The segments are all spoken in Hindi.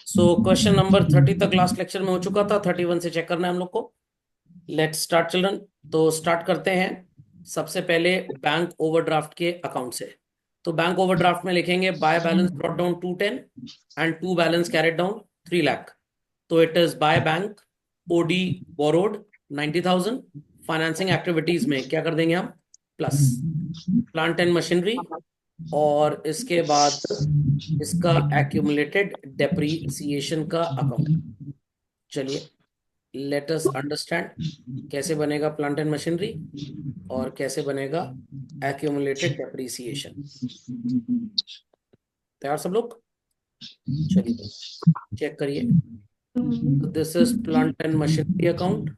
सो क्वेश्चन नंबर 30 तक लास्ट लेक्चर में हो चुका था, 31 से चेक करना है हम लोग को। Let's start children. तो स्टार्ट करते हैं सबसे पहले बैंक ओवरड्राफ्ट के अकाउंट से। तो बैंक ओवरड्राफ्ट में लिखेंगे by balance brought down 210 and to balance carried down 3 lakh. तो it is by bank OD borrowed 90,000। Financing activities में क्या कर देंगे हम, प्लस प्लांट एंड मशीनरी, और इसके बाद इसका एक्यूमुलेटेड डेप्रीसिएशन का अकाउंट। चलिए लेट अस अंडरस्टैंड कैसे बनेगा प्लांट एंड मशीनरी और कैसे बनेगा एक्यूमुलेटेड डेप्रीसिएशन। तैयार सब लोग? चलिए चेक करिए। This is plant and machinery account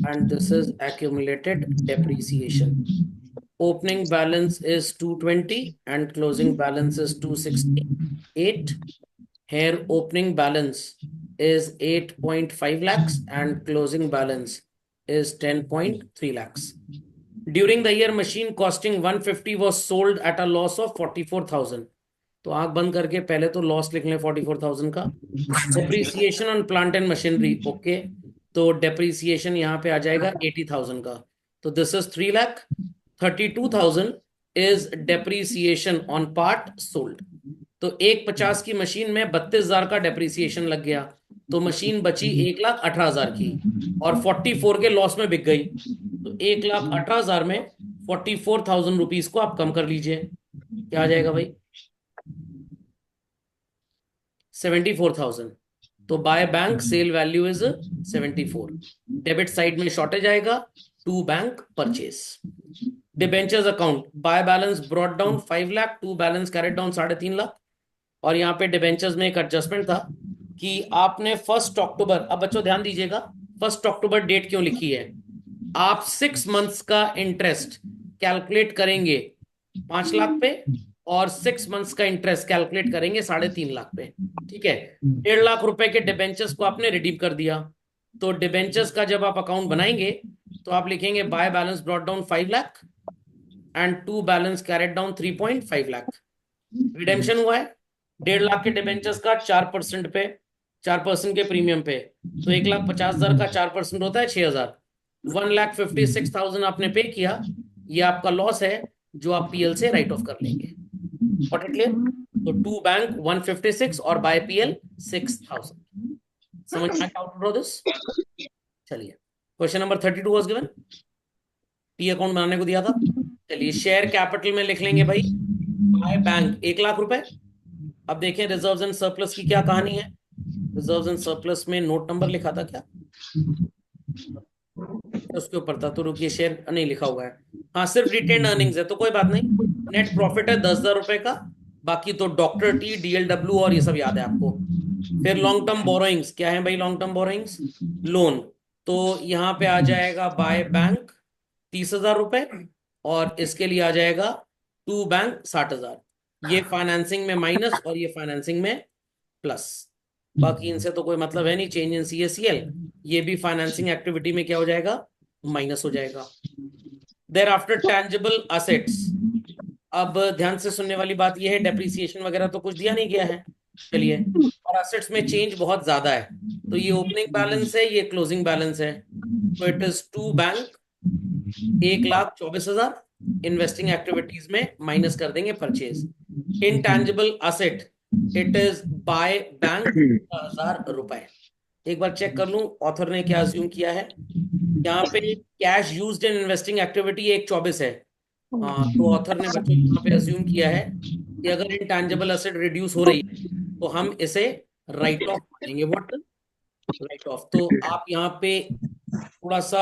and this is accumulated depreciation. Opening balance is 220 and closing balance is 268. Here opening balance is 8.5 lakhs and closing balance is 10.3 lakhs. During the year machine costing 150 was sold at a loss of 44,000. तो आंख बंद करके पहले तो लॉस लिख लें 44,000 का। Depreciation on plant and machinery, okay. तो डेप्रीसिएशन यहाँ पे आ जाएगा 80,000 का। तो this is 3 lakh. 32,000 is depreciation on part sold. तो 150 की मशीन में 32,000 का डेप्रीसिएशन लग गया, तो मशीन बची 1,18,000 की और 44 के लॉस में बिक गई। तो 1,18,000 में 44,000 रुपीज को आप कम कर लीजिए, क्या आ जाएगा भाई? 74,000। तो by bank sale value is 74। Debit side में शॉर्टेज आएगा, to bank purchase. Debentures account by balance brought down 5 lakh, to balance carried down 3.5 lakh. और यहाँ पे डिबेंचर्स में एक एडजस्टमेंट था कि आपने 1 अक्टूबर, अब बच्चों ध्यान दीजिएगा, 1 अक्टूबर डेट क्यों लिखी है? आप 6 मंथ्स का इंटरेस्ट कैलकुलेट करेंगे 5 लाख पे और 6 मंथ्स का इंटरेस्ट कैलकुलेट करेंगे 3.5 लाख पे। ठीक है, 1.5 लाख रुपए के डिबेंचर्स को आपने रिडीम कर दिया। तो डिबेंचर्स का जब आप अकाउंट बनाएंगे तो आप लिखेंगे by balance brought down 5 lakh and to balance carried down 3.5 lakh. Redemption हुआ है 1.5 लाख के डिबेंचर्स का 4% पे, 4% के प्रीमियम पे। तो 1,50,000 का 4% होता है 6,000। 1,56,000 आपने पे किया, ये आपका लॉस है जो आप पीएल से राइट ऑफ कर लेंगे। Got it clear? तो टू बैंक 156 और बाय पीएल 6,000। समझ में आया हाउ टू ड्रॉ दिस? चलिए question number 32 was given, P account बनाने को दिया था। चलिए शेयर कैपिटल में लिख लेंगे भाई बाय बैंक 1 लाख रुपए। अब देखें रिजर्व्स एंड सरप्लस की क्या कहानी है। रिजर्व्स एंड सरप्लस में नोट नंबर लिखा था क्या? उसके ऊपर था, तो रुकिए, शेयर नहीं लिखा हुआ है। हाँ सिर्फ रिटेन अर्निंग्स है तो कोई बात नहीं। नेट प्रॉफिट है 10,000 रुपए का, बाकी तो डॉक्टर टी, डीएलडब्ल्यू और ये सब याद है आपको। फिर लॉन्ग टर्म बोरोइंग्स क्या है भाई? Long term borrowings loan. तो यहाँ पे आ जाएगा बाय बैंक 30,000 रुपए और इसके लिए आ जाएगा टू बैंक 60,000। ये फाइनेंसिंग में माइनस और ये फाइनेंसिंग में प्लस। बाकी इनसे तो कोई मतलब है नहीं, चेंज इन सीएसीएल। ये भी फाइनेंसिंग एक्टिविटी में क्या हो जाएगा? माइनस हो जाएगा। Thereafter tangible assets. अब ध्यान से सुनने वाली बात यह है, डेप्रिसिएशन वगैरह तो कुछ दिया नहीं गया है। चलिए, और असेट्स में चेंज बहुत ज्यादा है। तो ये ओपनिंग बैलेंस है, ये क्लोजिंग बैलेंस है। तो it is to bank 1,24,000। Investing activities में माइनस कर देंगे purchase. Intangible asset it is by bank 1,000 रुपए। एक बार चेक कर लूं ऑथर ने क्या अज्यूम किया है। यहाँ पे cash used in investing activity 1,24 है। हाँ, तो ऑथर ने बच्चों यहाँ पे अज्यूम किया है कि अगर इनटैंजिबल एसेट रिड्यूस हो रही है तो हम इसे राइट ऑफ मानेंगे। व्हाट? Write of. तो आप यहाँ पे थोड़ा सा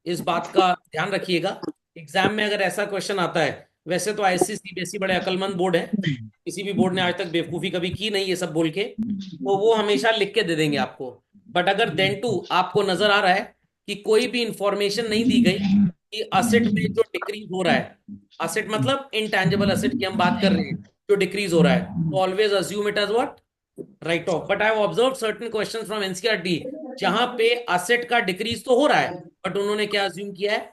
इस बात का ध्यान रखिएगा, एग्जाम में अगर ऐसा क्वेश्चन आता है। वैसे तो आईएससी सीबीएसई बड़े अकलमंद बोर्ड है, किसी भी बोर्ड ने आज तक बेवकूफी कभी की नहीं ये सब बोल के, तो वो हमेशा लिख के दे देंगे आपको। बट अगर देन टू आपको नजर आ रहा है कि कोई भी इंफॉर्मेशन नहीं दी गई कि असेट में जो डिक्रीज हो रहा है, असेट मतलब इंटैंजिबल असेट की हम बात कर रहे हैं, जो डिक्रीज हो रहा है, तो always assume it as what? Write off. But I have observed certain questions from NCERT जहां पे असेट का डिक्रीज तो हो रहा है बट उन्होंने क्या अज्यूम किया है?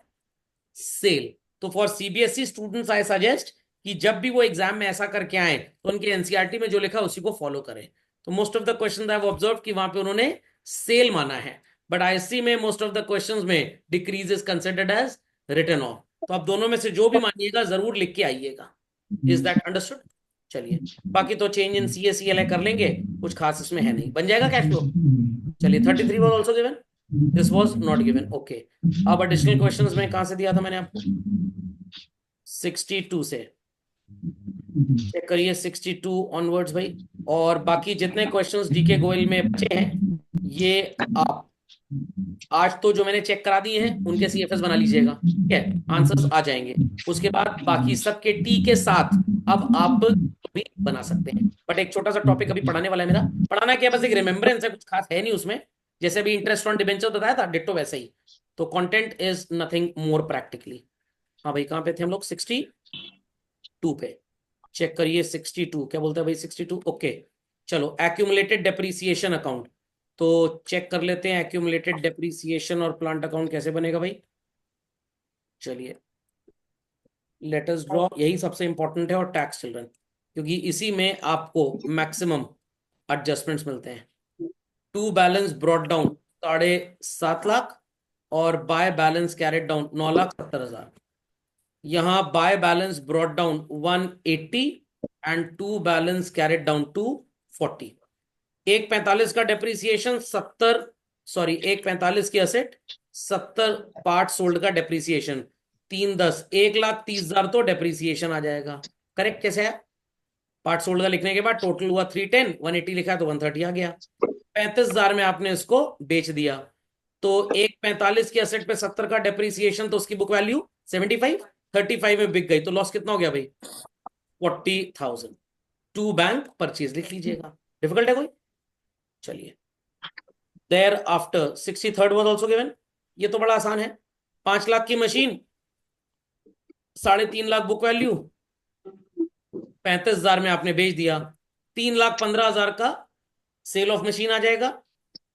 सेल। तो for CBSE students I suggest कि जब भी वो एग्जाम में ऐसा करके आए तो उनके एनसीईआरटी में जो लिखा है उसी को फॉलो करें। तो most of the question I have observed कि वहां पे उन्होंने सेल माना है, बट आईएससी में मोस्ट ऑफ द क्वेश्चंस में decrease is considered as written off. तो आप दोनों में से जो भी मानिएगा जरूर लिख के आइएगा। Is that understood? चलिए, बाकी तो चेंज इन CA CLI कर लेंगे, कुछ खास इसमें है नहीं, बन जाएगा कैश फ्लो। चलिए, 33 was also given, this was not given, okay. अब एडिशनल क्वेश्चंस में कहां से दिया था मैंने आपको? 62 से चेक करिए, 62 ऑनवर्ड्स भाई। और बाकी जितने क्वेश्चंस डीके गोयल में बचे हैं, ये आप आज तो जो मैंने चेक करा दिए हैं उनके CFS बना लीजिएगा, ठीक है, आंसर्स आ जाएंगे। उसके बाद बाकी सबके टी के साथ अब आप भी बना सकते हैं। बट एक छोटा सा टॉपिक अभी पढ़ाने वाला है मेरा, पढ़ाना क्या है, बस एक रिमेम्बरेंस है, कुछ खास है नहीं उसमें। जैसे अभी इंटरेस्ट ऑन डिबेंचर बताया था, डिट्टो वैसे ही। तो content is nothing more practically. हाँ भाई, कहाँ पे थे हम लोग? 62 पे चेक करिए। 62 क्या बोलता है भाई? 62 ओके। चलो, एक्यूमुलेटेड डेप्रीसिएशन अकाउंट तो चेक कर लेते हैं। एक्यूमुलेटेड डेप्रीसिएशन और प्लांट अकाउंट कैसे बनेगा भाई? चलिए, लेट अस ड्रॉ, यही सबसे इंपॉर्टेंट है, और टैक्स चिल्ड्रन, क्योंकि इसी में आपको मैक्सिमम एडजस्टमेंट्स मिलते हैं। To balance brought down 7.5 lakh, और बाय बैलेंस कैरेट डाउन 9,70,000। यहाँ by balance brought down 180 and to balance carried down to 40। 1.45 का डेप्रीसिएशन, 70, सॉरी 1.45 की असेट, 70 पार्ट सोल्ड का डेप्रीसिएशन, 310, 1,30,000 तो डेप्रीसिएशन आ जाएगा। करेक्ट कैसे है? पार्ट सोल्ड का लिखने के बाद टोटल हुआ 310, 180 लिखा तो 130 आ गया। 35,000 में आपने इसको बेच दिया, तो 1.45 की असेट पे 70 का डेप्रीसिएशन, तो उसकी बुक वैल्यू 75, 35 में बिक गई, तो लॉस कितना हो गया भाई? 40,000। टू बैंक परचेज लिख लीजिएगा, डिफिकल्ट है कोई? चलिए, thereafter 63rd was also given, ये तो बड़ा आसान है। 5 लाख की मशीन, 3.5 लाख बुक वैल्यू, 35,000 में आपने बेच दिया, 3,15,000 का सेल ऑफ मशीन आ जाएगा।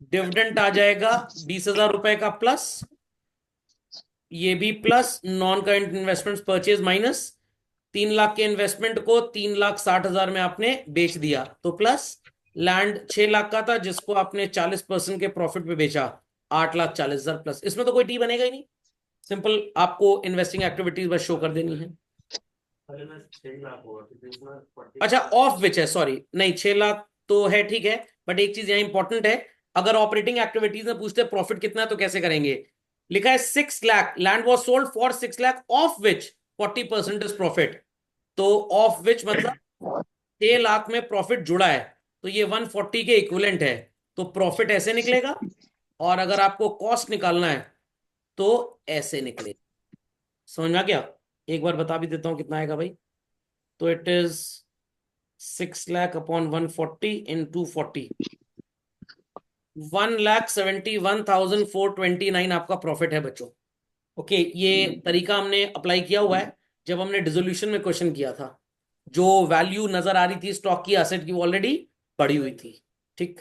डिविडेंट आ जाएगा 20,000 रुपए का प्लस, ये भी plus, non current investment purchase minus, 3 lakh के इन्वेस्टमेंट को 3,60,000 में आपने बेच दिया, तो प्लस, लैंड 6 लाख का था जिसको आपने 40% के प्रॉफिट पे बेचा, 8,40,000 प्लस। इसमें तो कोई टी बनेगा ही नहीं, सिंपल आपको इन्वेस्टिंग एक्टिविटीज बस शो कर देनी है। अच्छा, ऑफ विच है, सॉरी, नहीं 6 लाख तो है, ठीक है, बट एक चीज यहाँ इंपॉर्टेंट है, अगर ऑपरेटिंग एक्टिविटीज में पूछते प्रॉफिट कितना है तो कैसे करेंगे? लिखा है 6 lakh, land was sold for 6 lakh, of which 40% is profit. तो ऑफ विच मतलब 6 लाख में प्रॉफिट जुड़ा है, तो ये 140 के इक्विवेलेंट है, तो प्रॉफिट ऐसे निकलेगा। और अगर आपको कॉस्ट निकालना है तो ऐसे निकलेगा। समझ में आ गया? एक बार बता भी देता हूं कितना आएगा भाई। तो इट इज 6 लाख अपॉन 140 इन 240, 1,71,429 आपका प्रॉफिट है बच्चों। ओके, ये तरीका हमने अप्लाई किया हुआ है जब हमने डिसोल्यूशन में क्वेश्चन किया था। जो वैल्यू नजर आ रही थी स्टॉक की, एसेट की, वो ऑलरेडी बढ़ी हुई थी। ठीक।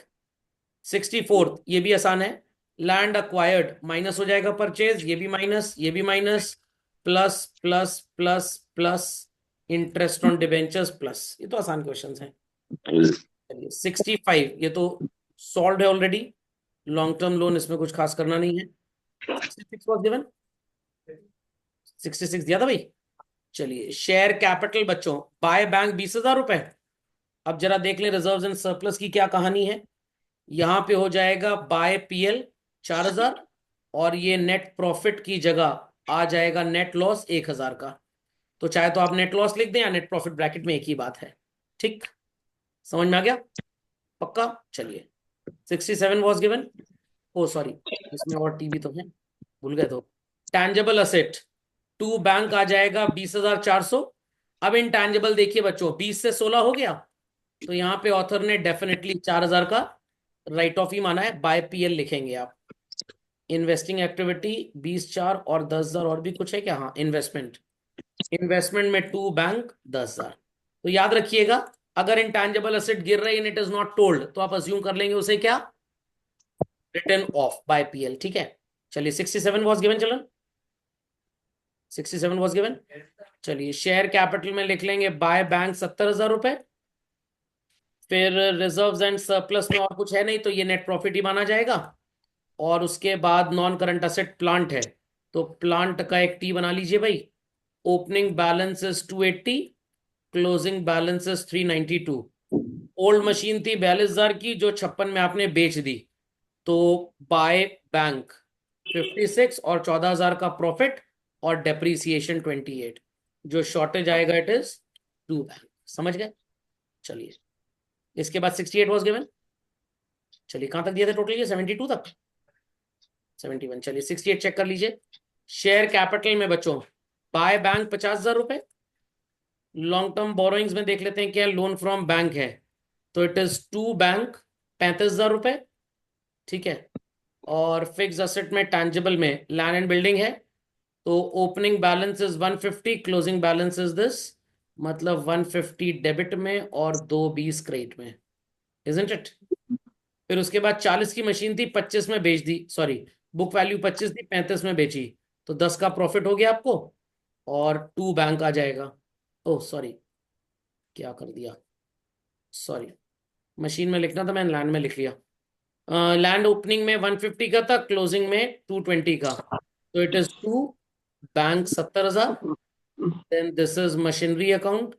64th, ये भी आसान है। लैंड अक्वायर्ड माइनस हो जाएगा परचेज, ये भी माइनस, ये भी minus, plus plus plus plus, interest on debentures plus. ये तो आसान क्वेश्चंस हैं। चलिए, 65 ये तो सॉल्व है ऑलरेडी, लॉन्ग टर्म लोन, इसमें कुछ खास करना नहीं है। 66 वाज गिवन, 66 दिया था भाई। चलिए, शेयर कैपिटल बच्चों, बाय बैंक 20,000 रुपए। अब जरा देख ले रिजर्व्स एंड सरप्लस की क्या कहानी है। यहां पे हो जाएगा बाय PL 4,000, और ये नेट प्रॉफिट की जगह आ जाएगा नेट लॉस 1,000 का। तो चाहे तो आप नेट लॉस लिख दें या नेट प्रॉफिट, ब्रैकेट में एक ही बात है। ठीक, समझ में आ गया? पक्का? चलिए, 67 वॉज गिवन, ओ सॉरी, इसमें और टीवी तो है, भूल गए तो। टैंजेबल असेट टू बैंक आ जाएगा 20,400। अब इनटैंजेबल देखिए बच्चों, 20 से 16 हो गया, तो यहाँ पे ऑथर ने डेफिनेटली 4,000 का राइट ऑफ ही माना है, बाय PL लिखेंगे आप। इन्वेस्टिंग एक्टिविटी 20,400 और 10,000 और भी कुछ है क्या? हाँ, इन्वेस्टमेंट, इन्वेस्टमेंट में टू बैंक 10,000। तो याद रखिएगा, अगर इंटैंजेबल एसेट गिर रही है, इट इज नॉट टोल्ड, तो आप अज्यूम कर लेंगे उसे क्या? Written off by PL। ठीक है, चलिए, 67 वॉज गिवन, चलो, 67 वॉज गिवन। चलिए शेयर कैपिटल में लिख लेंगे बाय बैंक 70,000 रुपए। फिर रिजर्व्स एंड सरप्लस में और कुछ है नहीं, तो ये नेट प्रॉफिट ही माना जाएगा। और उसके बाद नॉन करंट असेट प्लांट है, तो प्लांट का एक टी बना लीजिए भाई। Opening balance is 280, closing balance is 392। Old machine थी 42,000 की, जो 56 में आपने बेच दी, तो बाय बैंक 56 और 14,000 का प्रॉफिट और डेप्रीसिएशन 28। जो शॉर्टेज आएगा इट इज 2 बैंक। समझ गए? चलिए इसके बाद 68 वॉज गिवन। चलिए कहां तक दिए थे टोटल? ये 72 तक, 71। चलिए 68 चेक कर लीजिए। शेयर कैपिटल में बच्चों बाय बैंक 50,000 रुपए। लॉन्ग टर्म बोरोइंग्स में देख लेते हैं क्या लोन फ्रॉम बैंक है, तो इट इज टू बैंक 35,000 रुपए। ठीक है। और फिक्स असेट में टैंजिबल में लैंड एंड बिल्डिंग है, तो opening balance is 150, closing balance is this, मतलब 150 डेबिट में और 220 क्रेडिट में, इजंट इट? फिर उसके बाद 40 की मशीन थी, 25 में बेच दी, सॉरी बुक वैल्यू 25 थी, 35 में बेची, तो 10 का प्रॉफिट हो गया आपको और 2 बैंक आ जाएगा। ओह सॉरी, क्या कर दिया, सॉरी, मशीन में लिखना था, मैंने लैंड में लिख लिया। लैंड ओपनिंग में 150 का था, क्लोजिंग में 220 का, तो it is 2 bank 70,000। Then this is machinery account,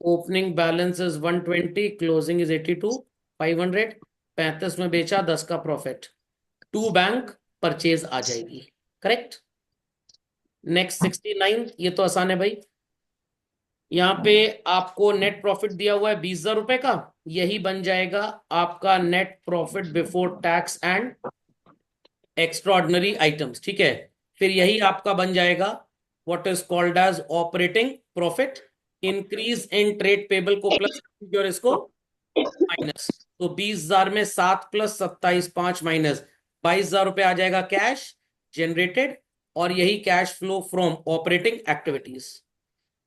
opening balance is 120, closing is 82, 500, 35 में बेचा, 10 का प्रॉफिट, 2 बैंक परचेज आ जाएगी। करेक्ट। नेक्स्ट 69, ये तो आसान है भाई। यहाँ पे आपको नेट प्रॉफिट दिया हुआ है 20,000 रुपए का, यही बन जाएगा आपका net profit before tax and extraordinary items. ठीक है। फिर यही आपका बन जाएगा what is called as operating profit. Increase in trade payable को प्लस और इसको माइनस, तो 20,000 में 7 प्लस 27, 5 माइनस 22,000 रुपए आ जाएगा कैश जनरेटेड, और यही cash flow from operating activities.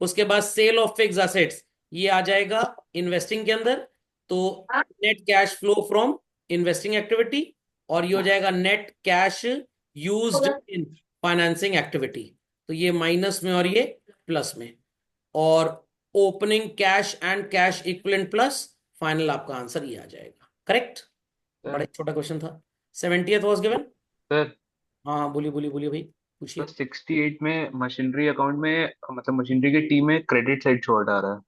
उसके बाद सेल ऑफ फिक्स एसेट्स, ये आ जाएगा इन्वेस्टिंग के अंदर, तो net cash flow from investing activity, और ये हो जाएगा net cash used in financing activity, तो ये माइनस में और ये प्लस में। और opening cash and cash equivalent plus final आपका आंसर ये आ जाएगा। करेक्ट। बड़ा सर ही छोटा क्वेश्चन था। 70th was given. सर हाँ हाँ, बोलिए बोलिए बोलिए भाई, सर पूछिए। 68 में मशीनरी अकाउंट में मतलब मशीनरी की टीम में क्रेडिट साइड शॉर्ट आ रहा है।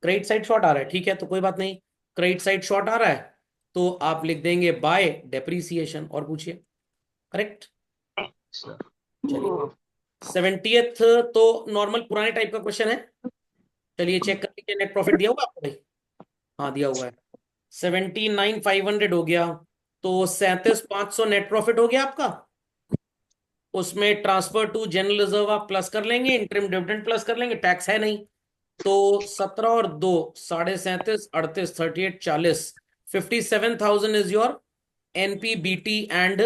क्रेडिट साइड शॉर्ट आ रहा है, ठीक है, तो कोई बात नहीं। क्रेडिट साइड शॉर्ट आ रहा है तो आप लिख देंगे बाय डेप्रीसिएशन, और पूछिए। करेक्ट। सर चलिए 70th तो नॉर्मल पुराने टाइप का क्वेश्चन है। चलिए चेक कर लीजिए, नेट प्रॉफिट दिया हुआ है आपको भाई? हाँ दिया हुआ है। 79,500 हो गया, तो 37,500 नेट प्रॉफिट हो गया आपका। उसमें ट्रांसफर टू जनरल रिजर्व आप प्लस कर लेंगे, इंटरिम डिविडेंड प्लस कर लेंगे, टैक्स है नहीं, तो 17 और 2 37, 38, 38, 40, 57,000 is your NPBT and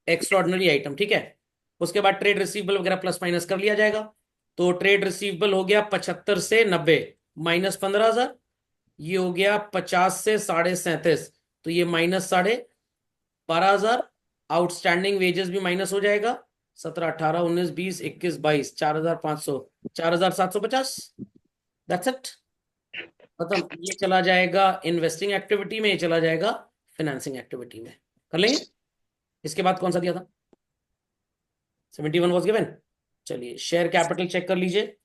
extraordinary item. ठीक है। उसके बाद ट्रेड रिसीवेबल वगैरह प्लस माइनस कर लिया जाएगा, तो ट्रेड रिसीवेबल हो गया 75 से 90 माइनस 15,000, ये हो गया 50 से 37.5, तो ये माइनस 12,500। आउटस्टैंडिंग वेजेस भी माइनस हो जाएगा, 17, 18, 19, 20, 21, 22, 4,500, 4,750। That's it. मतलब ये चला जाएगा इन्वेस्टिंग एक्टिविटी में, ये चला जाएगा फाइनेंसिंग एक्टिविटी में। कर लेंगे। इसके बाद कौन सा दिया था? 71 वॉज गिवन। चलिए शेयर कैपिटल चेक कर लीजिए।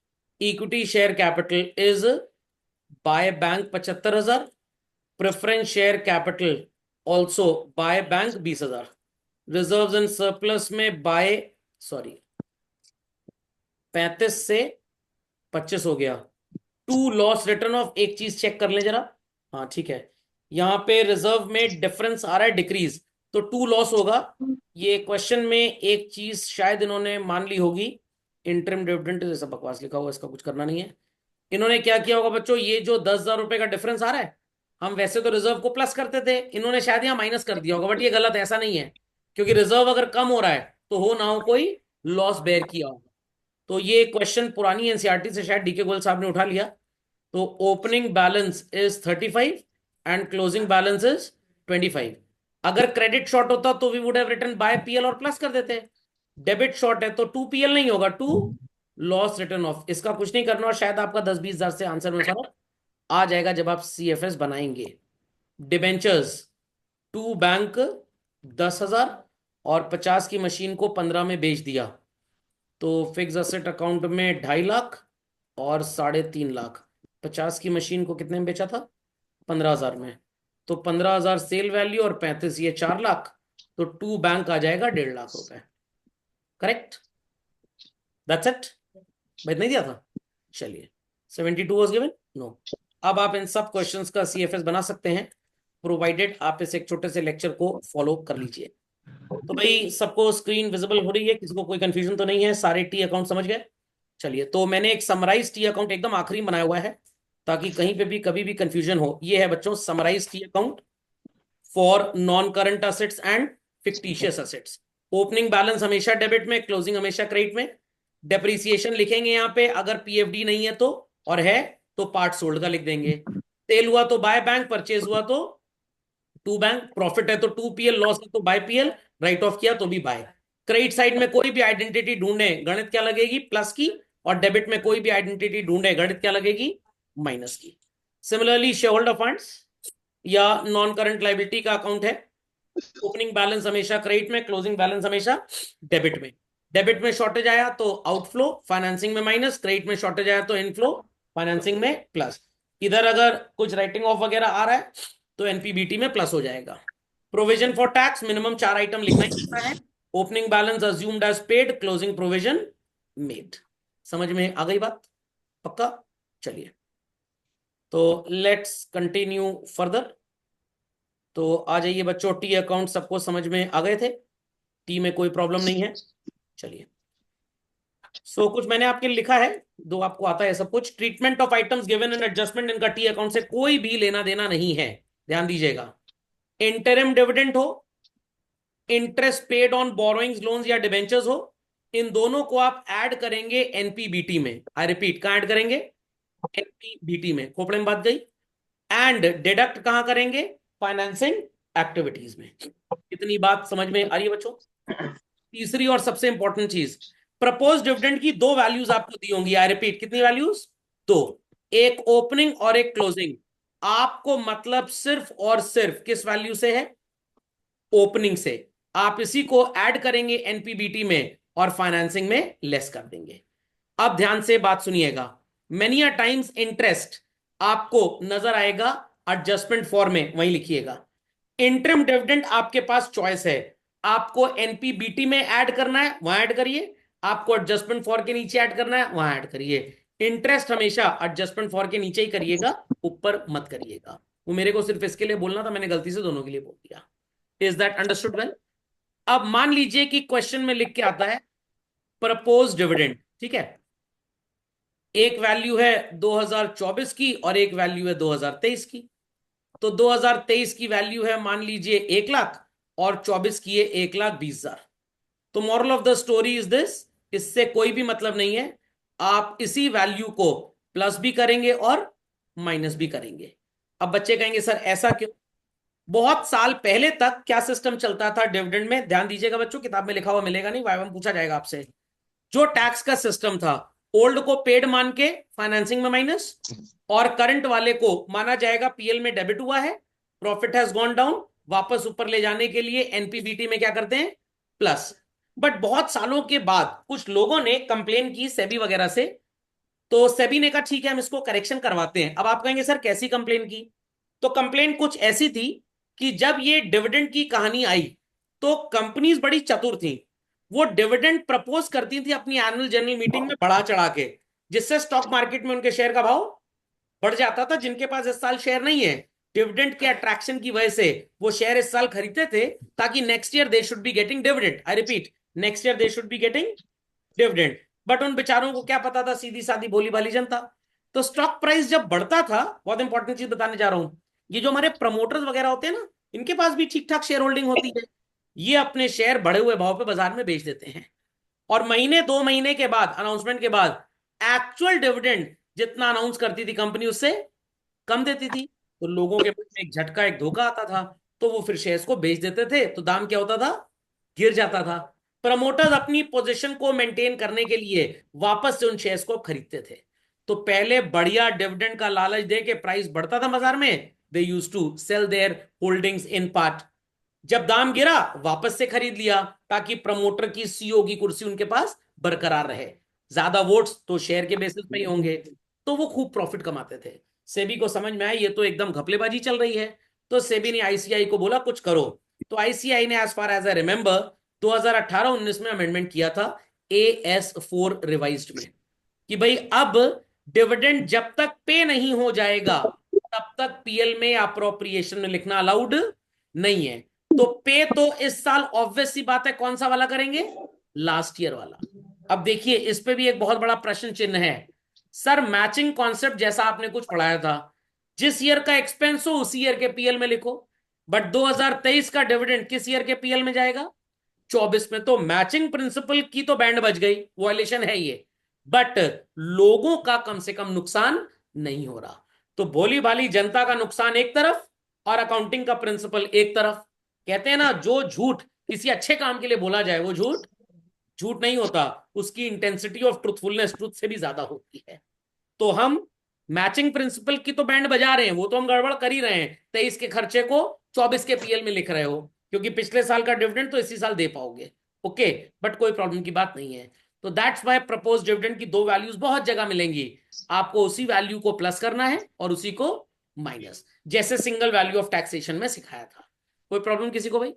Equity share capital is by bank 75,000, preference share capital also by bank 20,000, reserves and surplus में बाय, सॉरी 35 से 25 हो गया। टू लॉस रिटर्न ऑफ, एक चीज चेक कर लें जरा। हाँ ठीक है, यहाँ पे रिजर्व में डिफरेंस आ रहा है डिक्रीज, तो टू लॉस होगा। ये क्वेश्चन में एक चीज शायद इन्होंने मान ली होगी, इंटरिम डिविडेंड जैसा बकवास लिखा हुआ, इसका कुछ करना नहीं है। इन्होंने क्या किया होगा बच्चों, ये जो 10,000 रुपए का डिफरेंस आ रहा है, हम वैसे तो रिजर्व को प्लस करते थे, इन्होंने शायद यहाँ माइनस कर दिया होगा, बट ये गलत है, ऐसा नहीं है। क्योंकि रिजर्व अगर कम हो रहा है तो हो ना हो कोई लॉस बेयर किया होगा। तो ये क्वेश्चन पुरानी एनसीईआरटी से शायद डीके गोयल साहब ने उठा लिया। तो opening balance is 35 and closing balance is 25। अगर क्रेडिट शॉर्ट होता तो we would have written by PL और प्लस कर देते। डेबिट शॉर्ट है तो 2 पीएल नहीं होगा, 2 लॉस रिटर्न ऑफ, इसका कुछ नहीं करना और शायद आपका 10-20 हजार से आंसर में फर्क आ जाएगा जब आप सीएफएस बनाएंगे। डिबेंचर्स, टू बैंक 10,000 और 50 की मशीन को 15 में बेच दिया, तो फिक्स असेट अकाउंट में 2.5 लाख और 3.5 लाख। 50 की मशीन को कितने में बेचा था? 15,000 में। तो 15,000 सेल वैल्यू और 35 ये 4 लाख, तो टू बैंक आ जाएगा 1.5 लाख रुपए। Correct, that's it. भाई नहीं दिया था, चलिए 72 वाज गिवन, नो। अब आप इन सब क्वेश्चंस का सीएफएस बना सकते हैं, प्रोवाइडेड आप इस एक छोटे से लेक्चर को फॉलो कर लीजिए। तो भाई सबको स्क्रीन विजिबल हो रही है? किसी को कोई कंफ्यूजन तो नहीं है? सारे टी अकाउंट समझ गए? चलिए, तो मैंने एक समराइज टी अकाउंट एकदम आखिरी में बनाया हुआ है, ताकि कहीं पे भी कभी भी कंफ्यूजन हो। ये है बच्चों summarise T account for non current assets and fictitious assets. Opening balance हमेशा डेबिट में, क्लोजिंग हमेशा क्रेडिट में। डेप्रीसिएशन लिखेंगे यहाँ पे, अगर पीएफडी नहीं है तो, और है तो पार्ट सोल्ड का लिख देंगे। सेल हुआ तो बाय बैंक, परचेज हुआ तो टू बैंक, प्रॉफिट है तो टू पीएल, लॉस है तो बाय पीएल, राइट ऑफ किया तो भी बाय। क्रेडिट साइड में कोई भी आइडेंटिटी ढूंढे, गणित क्या लगेगी? प्लस की। और डेबिट में कोई भी आइडेंटिटी ढूंढे, गणित क्या लगेगी? माइनस की। सिमिलरली शेयर होल्डर फंड्स या नॉन करंट लाइबिलिटी का अकाउंट है, ओपनिंग बैलेंस हमेशा क्रेडिट में, क्लोजिंग बैलेंस हमेशा डेबिट में। डेबिट में शॉर्टेज आया तो आउटफ्लो, फाइनेंसिंग में माइनस। क्रेडिट में शॉर्टेज आया तो इनफ्लो, फाइनेंसिंग में प्लस। इधर अगर कुछ राइटिंग ऑफ वगैरह आ रहा है तो एनपीबीटी में प्लस हो जाएगा। Provision for tax minimum 4 item लिखना ही लिखना है। Opening balance assumed as paid, closing provision made. समझ में आ गई बात? पक्का? चलिए, तो लेट्स कंटिन्यू फर्दर। तो आ जाइए बच्चों, टी अकाउंट सबको समझ में आ गए थे? टी में कोई प्रॉब्लम नहीं है? चलिए, कुछ मैंने आपके लिए लिखा है, दो आपको आता है सब कुछ। Treatment of items given in adjustment, इनका टी अकाउंट से कोई भी लेना देना नहीं है, ध्यान दीजिएगा। इंटरिम डिविडेंड हो, interest paid on borrowings, loans या डिबेंचर्स हो, इन दोनों को आप ऐड करेंगे एनपीबीटी में। आई रिपीट, कहां ऐड करेंगे? एनपीबीटी में। खोपड़े में बात गई। एंड डिडक्ट कहां करेंगे? फाइनेंसिंग एक्टिविटीज में। इतनी बात समझ में आ रही है बच्चों? तीसरी और सबसे इंपॉर्टेंट चीज, प्रपोज डिविडेंड की दो वैल्यूज आपको दी होंगी। आई रिपीट, कितनी वैल्यूज? दो, एक ओपनिंग और एक क्लोजिंग। आपको मतलब सिर्फ और सिर्फ किस वैल्यू से है? ओपनिंग से। आप इसी को ऐड करेंगे एनपीबीटी में और फाइनेंसिंग में लेस कर देंगे। अब ध्यान से बात सुनिएगा। मेनी अ टाइम्स इंटरेस्ट आपको नजर आएगा एडजस्टमेंट फॉर में, वहीं लिखिएगा। इंटरम डिविडेंड आपके पास चॉइस है, आपको एनपीबीटी में ऐड करना है वहां ऐड करिए, आपको एडजस्टमेंट फॉर के नीचे ऐड करना है वहां ऐड करिए। इंटरेस्ट हमेशा एडजस्टमेंट फॉर के नीचे ही करिएगा, ऊपर मत करिएगा। वो मेरे को सिर्फ इसके लिए बोलना था, मैंने गलती से दोनों के लिए बोल दिया। Is that understood well? अब मान लीजिए कि क्वेश्चन में लिख के आता है प्रपोज डिविडेंड, ठीक है, एक वैल्यू है 2024 की और एक वैल्यू है 2023 की। तो 2023 की वैल्यू है मान लीजिए 1 लाख और 24 की है 1,20,000। तो moral of the story is this, इससे कोई भी मतलब नहीं है। आप इसी वैल्यू को प्लस भी करेंगे और माइनस भी करेंगे। अब बच्चे कहेंगे सर ऐसा क्यों? बहुत साल पहले तक क्या सिस्टम चलता था डिविडेंड में? ध्यान दीजिएगा बच्चों, किताब में लिखा हुआ मिलेगा नहीं, वाइवा में पूछा जाएगा आपसे। जो टैक्स का सिस्टम था, ओल्ड को पेड मान के फाइनेंसिंग में माइनस, और करंट वाले को माना जाएगा पीएल में डेबिट हुआ है, प्रॉफिट हैज गॉन डाउन, वापस ऊपर ले जाने के लिए एनपीबीटी में क्या करते हैं? प्लस। बट बहुत सालों के बाद कुछ लोगों ने कंप्लेन की सेबी वगैरह से, तो सेबी ने कहा ठीक है हम इसको करेक्शन करवाते हैं। अब आप कहेंगे सर कैसी कंप्लेन की? तो कंप्लेन कुछ ऐसी थी कि जब ये डिविडेंड की कहानी आई तो कंपनीज बड़ी चतुर थी, वो डिविडेंड प्रपोज करती थी अपनी एनुअल जनरल मीटिंग में बढ़ा चढ़ा के, जिससे स्टॉक मार्केट में उनके शेयर का भाव बढ़ जाता था। जिनके पास इस साल शेयर नहीं है, डिविडेंड के अट्रैक्शन की वजह से वो शेयर इस साल खरीदते थे, ताकि next year they should be getting dividend. I repeat, next year they should be getting dividend. But उन बेचारों को क्या पता था, सीधी सादी भोली भाली जनता। तो स्टॉक प्राइस जब बढ़ता था, बहुत इंपॉर्टेंट चीज बताने जा रहा हूं, ये जो हमारे प्रमोटर्स वगैरह होते हैं ना, इनके पास भी ठीक ठाक शेयर होल्डिंग होती है, ये अपने शेयर बढ़े हुए भाव पे बाजार में बेच देते हैं। और महीने 2 महीने के बाद, अनाउंसमेंट के बाद, एक्चुअल डिविडेंड जितना अनाउंस करती थी कंपनी उससे कम देती थी। तो लोगों के मन में एक झटका, एक धोखा आता था, तो वो फिर शेयर्स को बेच देते थे, तो दाम क्या होता था? गिर जाता था। प्रमोटर्स अपनी पोजीशन को मेंटेन करने के लिए वापस से उन शेयर्स को खरीदते थे। तो पहले बढ़िया डिविडेंड का लालच दे के प्राइस बढ़ता था बाजार में, they used to sell their holdings in part. जब दाम गिरा वापस से खरीद लिया, ताकि प्रमोटर की सीईओ की कुर्सी उनके पास बरकरार रहे। ज्यादा वोट्स तो शेयर के बेसिस पे ही होंगे, तो वो खूब प्रॉफिट कमाते थे। सेबी को समझ में आया ये तो एकदम घपलेबाजी चल रही है, तो सेबी ने आईसीआई को बोला कुछ करो। तो आईसीआई ने, as far as I remember, 2018-19 में अमेंडमेंट किया था AS4 रिवाइज्ड में, कि भाई अब डिविडेंड जब तक पे नहीं हो जाएगा तब तक पीएल में अप्रोप्रिएशन में लिखना अलाउड नहीं है। तो पे तो इस साल ऑब्वियस सी बात है कौन सा वाला करेंगे, लास्ट ईयर वाला। अब देखिए इस पे भी एक बहुत बड़ा प्रश्न चिन्ह है। सर मैचिंग कॉन्सेप्ट जैसा आपने कुछ पढ़ाया था, जिस ईयर का एक्सपेंस हो उसी ईयर के पीएल में लिखो, बट 2023 का डिविडेंड किस ईयर के पीएल में जाएगा, 24 में। तो मैचिंग प्रिंसिपल की तो बैंड बज गई, वॉयलेशन है ये, बट लोगों का कम से कम नुकसान नहीं हो रहा। तो भोली भाली जनता का नुकसान एक तरफ और अकाउंटिंग का प्रिंसिपल एक तरफ। कहते हैं ना, जो झूठ किसी अच्छे काम के लिए बोला जाए वो झूठ झूठ नहीं होता, उसकी इंटेंसिटी ऑफ ट्रूथफुलनेस ट्रूथ से भी ज्यादा होती है। तो हम मैचिंग प्रिंसिपल की तो बैंड बजा रहे हैं, वो तो हम गड़बड़ कर ही रहे हैं। 23 के खर्चे को 24 के पीएल में लिख रहे हो, क्योंकि पिछले साल का डिविडेंड तो इसी साल दे पाओगे। ओके, बट कोई प्रॉब्लम की बात नहीं है। तो दैट्स वाई प्रपोज डिविडेंड की दो वैल्यूज बहुत जगह मिलेंगी। आपको उसी वैल्यू को प्लस करना है और उसी को माइनस, जैसे सिंगल वैल्यू ऑफ टैक्सेशन में सिखाया था। कोई प्रॉब्लम किसी को भाई?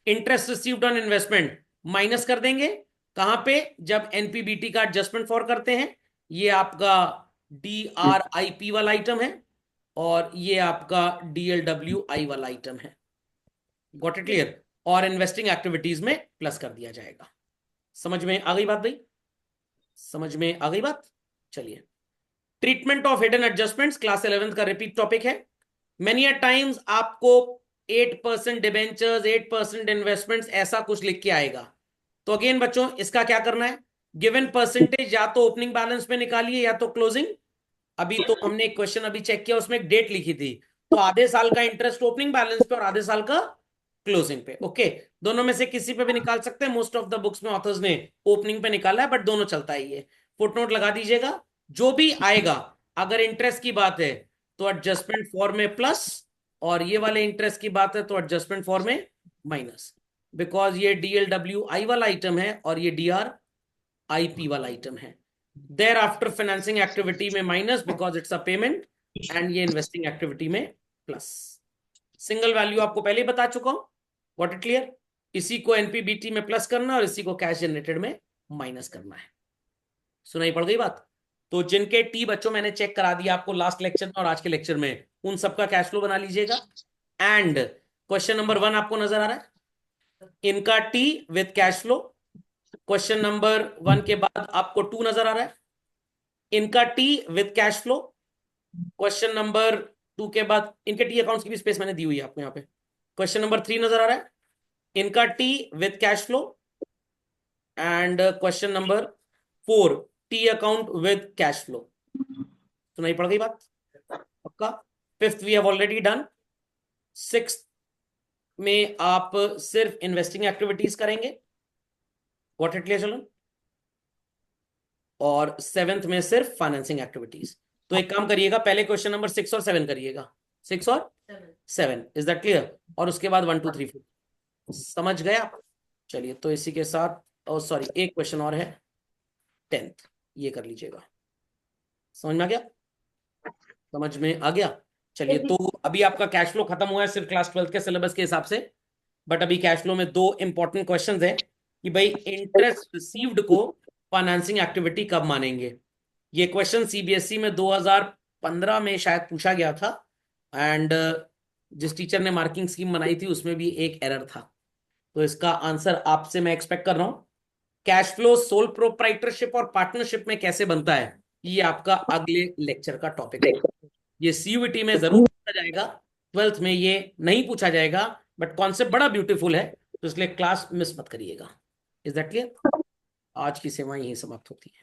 Interest received on investment minus कर देंगे कहां पे, जब एनपीबीटी का एडजस्टमेंट फॉर करते हैं। ये आपका DRIP वाला आइटम है और ये आपका DLWI वाला आइटम है। Got it clear? और इन्वेस्टिंग एक्टिविटीज में प्लस कर दिया जाएगा। समझ में आ गई बात भाई? समझ में आ गई बात? चलिए, treatment of hidden adjustments class 11th का रिपीट टॉपिक है। मेनी टाइम्स आपको 8% डिबेंचर्स, 8% इन्वेस्टमेंट्स, ऐसा कुछ लिख के आएगा। तो अगेन बच्चों इसका क्या करना है, गिवन परसेंटेज या तो ओपनिंग बैलेंस पे निकालिए या तो क्लोजिंग। अभी तो हमने एक क्वेश्चन अभी चेक किया, उसमें एक डेट लिखी थी, तो आधे साल का इंटरेस्ट ओपनिंग बैलेंस पे और आधे साल का क्लोजिंग पे। ओके, दोनों में से किसी पे भी निकाल सकते हैं। मोस्ट ऑफ द बुक्स में ऑथर्स ने ओपनिंग पे निकाला है, बट दोनों चलता है। ये फुटनोट लगा दीजिएगा, जो भी आएगा अगर इंटरेस्ट की बात है तो एडजस्टमेंट फॉर में प्लस, और ये वाले इंटरेस्ट की बात है तो एडजस्टमेंट फॉर में माइनस, बिकॉज ये DLWI वाला आइटम है और ये DRIP वाला आइटम है। देयर आफ्टर फाइनेंसिंग एक्टिविटी में minus because it's a payment, and ये इन्वेस्टिंग एक्टिविटी में प्लस। सिंगल वैल्यू आपको पहले ही बता चुका हूं, गॉट इट क्लियर? इसी को एनपीबीटी में प्लस करना और इसी को कैश जनरेटेड में माइनस करना है। सुनाई पड़ गई बात? तो जिनके टी बच्चों मैंने चेक करा दिया आपको लास्ट लेक्चर में और आज के लेक्चर में, उन सबका कैश फ्लो बना लीजिएगा। एंड क्वेश्चन नंबर 1 आपको नजर आ रहा है, इनका T with cash flow. Question number 1 के बाद आपको 2 नजर आ रहा है, इनका T with cash flow. Question number 2 के बाद इनके टी अकाउंट्स की भी स्पेस मैंने दी हुई है आपको यहाँ पे। क्वेश्चन नंबर 3 नजर आ रहा है, इनका T with cash flow. And question number 4, T account with cash flow. सुनाई पड़ गई बात? पक्का? 5th we have already done. 6th में आप सिर्फ इन्वेस्टिंग एक्टिविटीज करेंगे, व्हाट इट क्लियर चलो, और 7th में सिर्फ फाइनेंसिंग एक्टिविटीज। तो एक काम करिएगा, पहले क्वेश्चन नंबर 6 और 7 करिएगा। 6 और 7, इज दैट क्लियर? और उसके बाद 1 2 3 4। समझ गए आप? चलिए, तो इसी के साथ, और सॉरी एक क्वेश्चन और है 10th, ये कर लीजिएगा। समझ में आ गया? समझ में आ गया? चलिए, तो अभी आपका कैश फ्लो खत्म हुआ है सिर्फ क्लास 12th के सिलेबस के हिसाब से। बट अभी कैश फ्लो में दो इंपॉर्टेंट क्वेश्चंस हैं कि भाई इंटरेस्ट रिसीव्ड को फाइनेंसिंग एक्टिविटी कब मानेंगे। ये क्वेश्चन सीबीएसई में 2015 में शायद पूछा गया था, एंड जिस टीचर ने मार्किंग स्कीम बनाई थी उसमें भी एक एरर था। तो इसका आंसर आपसे मैं एक्सपेक्ट कर रहा हूं। कैश फ्लो सोल प्रोप्राइटरशिप और पार्टनरशिप में कैसे बनता है, ये आपका अगले लेक्चर का टॉपिक होगा। ये सीयूईटी में जरूर पूछा जाएगा, 12th में ये नहीं पूछा जाएगा, बट कॉन्सेप्ट बड़ा ब्यूटीफुल है, तो इसलिए क्लास मिस मत करिएगा। Is that clear? आज की सेवा यही समाप्त होती है।